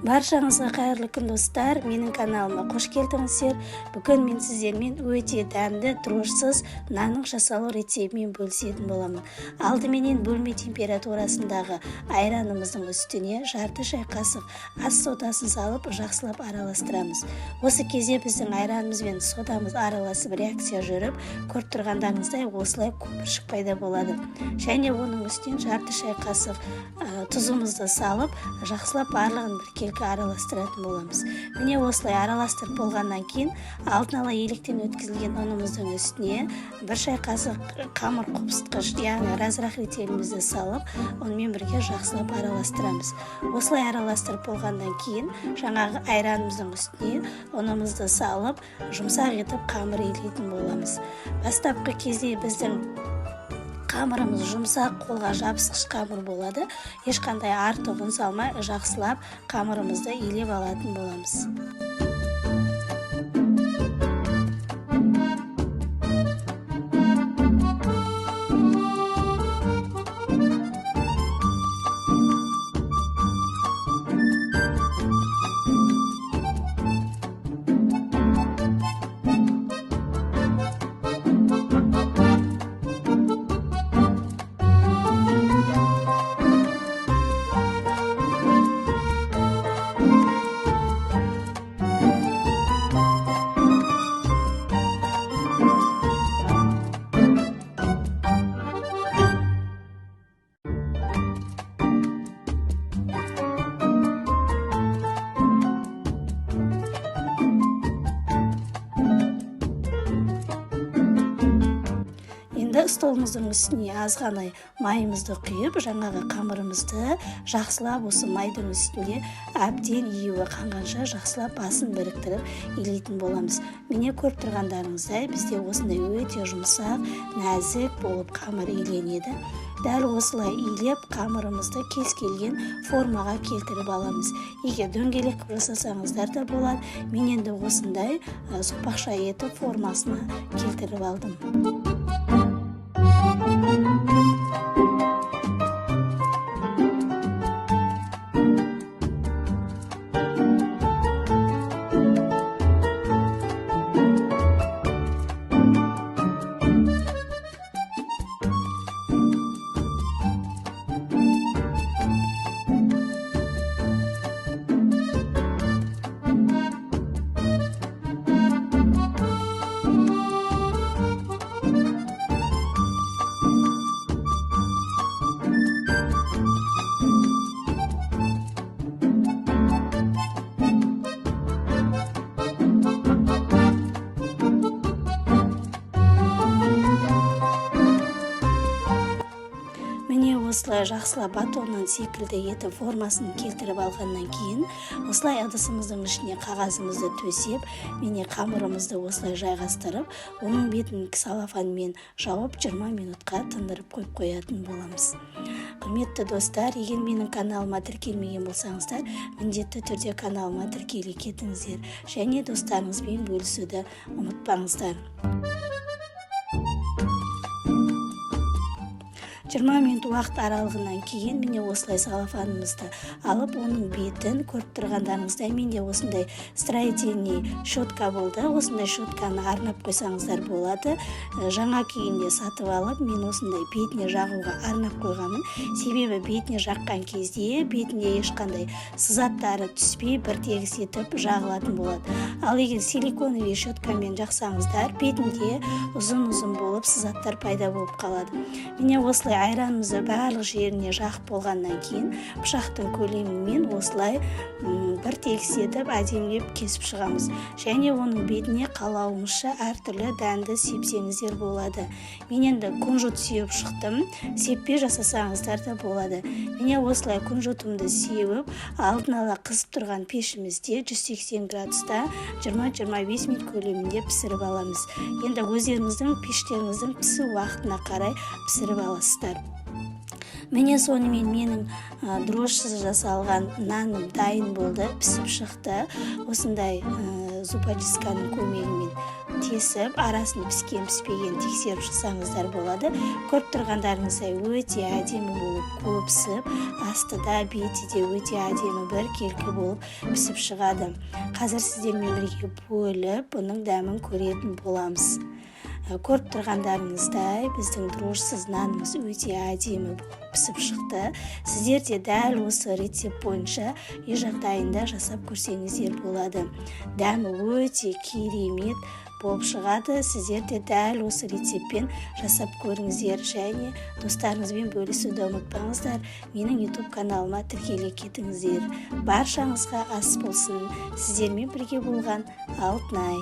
Баршаңызға қайырлы күн достар, менің каналыма қош келдіңіздер. Бүгін мен сіздермен өте дәмді, труашсыз нанның жасалу рецептімен бөлісетін боламын. Алдыменен бөлме температурасындағы айранымыздың үстіне жарты шай қасық ас содасын салып, жақсылап араластырамыз. Осы кезде біздің айранымыз бен содамыз араласып реакция жүріп, көріп тұрғандарыңыздай осылай көпіршік пайда болады. Және оның үстінен жарты шай қасық тұзымызды салып, жақсылап барлығын біркелкі араластыратын боламыз. Міне осылай араластырып болғаннан кейін алдын ала електен өткізілген ұнымыздың үстіне бір шай қасық қамыр қопсытқыш, яғни разрах ретелімізді салып, онымен бірге жақсылап араластырамыз. Осылай араластырып болғаннан кейін жаңағы айранымыздың үстіне ұнымызды салып, жұмсақ етіп қамыр илейтін боламыз. Бастапқы кезде біздің қамырымыз жұмсақ, қолға жабысқыш қамыр болады. Ешқандай артық ұн салмай жақсылап қамырымызды илеп алатын боламыз. Столымыздың үстіне азғана майымызды құйып, жаңағы қамырымызды жақсылап осы майдың үстінде әбден июі қанғанша жақсылап басын біріктіріп илейтін боламыз. Міне көріп тұрғандарыңыздай бізде осындай өте жұмсақ, нәзік болып қамыр иленеді. Дәл осылай илеп қамырымызды кез келген формаға келтіріп аламыз. Егер дөңгелек жасасаңыздар да болады. Мен енді осындай сопақша етіп формасына келтіріп алдым. Осылай жақсылап батоннан секілді етіп формасын келтіріп алғаннан кейін, осылай ыдысымыздың ішіне қағазымызды төсеп, міне қамырымызды осылай жайғастырып, оның бетін целлофанмен жауып 20 минутқа тындырып қойып қоятын боламыз. Құрметті достар, егер менің каналыма тіркелмеген болсаңыздар, міндетті түрде каналыма тіркеле кетіңіздер және достарыңызбен бөлісуді ұмытпаңыздар. 20 минут уақыт аралығынан кейін міне осылай целлофанымызды алып, оның бетін көріп тұрғандарыңыздай менде осындай строительный щетка болды. Осындай щетканы арнап қойсаңыздар болады. Жаңа күйінде сатып алып, мен осындай бетіне жағуға арнап қойғанмын. Себебі бетіне жаққан кезде бетінде ешқандай сызаттары түспей бір тегіс етіп жағылатын болады. Ал егер силиконовый щеткамен жақсаңыздар, бетінде ұзын-ұзын болып сызаттар пайда болып қалады. Міне осылай айранымызды барлық жеріне жақып болғаннан кейін пышақтың көлемімен осылай бір тегіс етіп әдемілеп кесіп шығамыз. Және оның бетіне қалауымызша әртүрлі дәнді сепсеңіздер болады. Мен енді кунжут сеуіп шықтым. Сеппе жасасаңыздар да болады. Міне осылай кунжутымды сеуіп, алдын ала қызып тұрған пешімізде 180 градуста 20-25 минут көлемінде пісіріп аламыз. Енді өздеріңіздің пештеріңіздің пісу уақытына қарай пісіріп аласыздар. Міне сонымен менің дрожжсыз жасалған наным дайын болды, пісіп шықты. Осындай зубочистканың көмегімен тесіп, арасын піскен-піспеген тексеріп шықсаңыздар болады. Көріп тұрғандарыңыздай өте әдемі болып көпсіп, асты да беті де өте әдемі бір келкі болып пісіп шығады. Қазір сіздермен бірге бөліп, бұның дәмін көретін боламыз. Көріп тұрғандарыңыздай біздің дрожжсыз нанымыз өте әдемі болып пісіп шықты. Сіздер де дәл осы рецепт бойынша үй жағдайында жасап көрсеңіздер болады. Дәмі өте керемет болып шығады. Сіздер де дәл осы рецептпен жасап көріңіздер және достарыңызбен бөлісуді ұмытпаңыздар. Менің YouTube каналыма тіркеле кетіңіздер. Баршаңызға ас болсын. Сіздермен бірге болған Алтынай.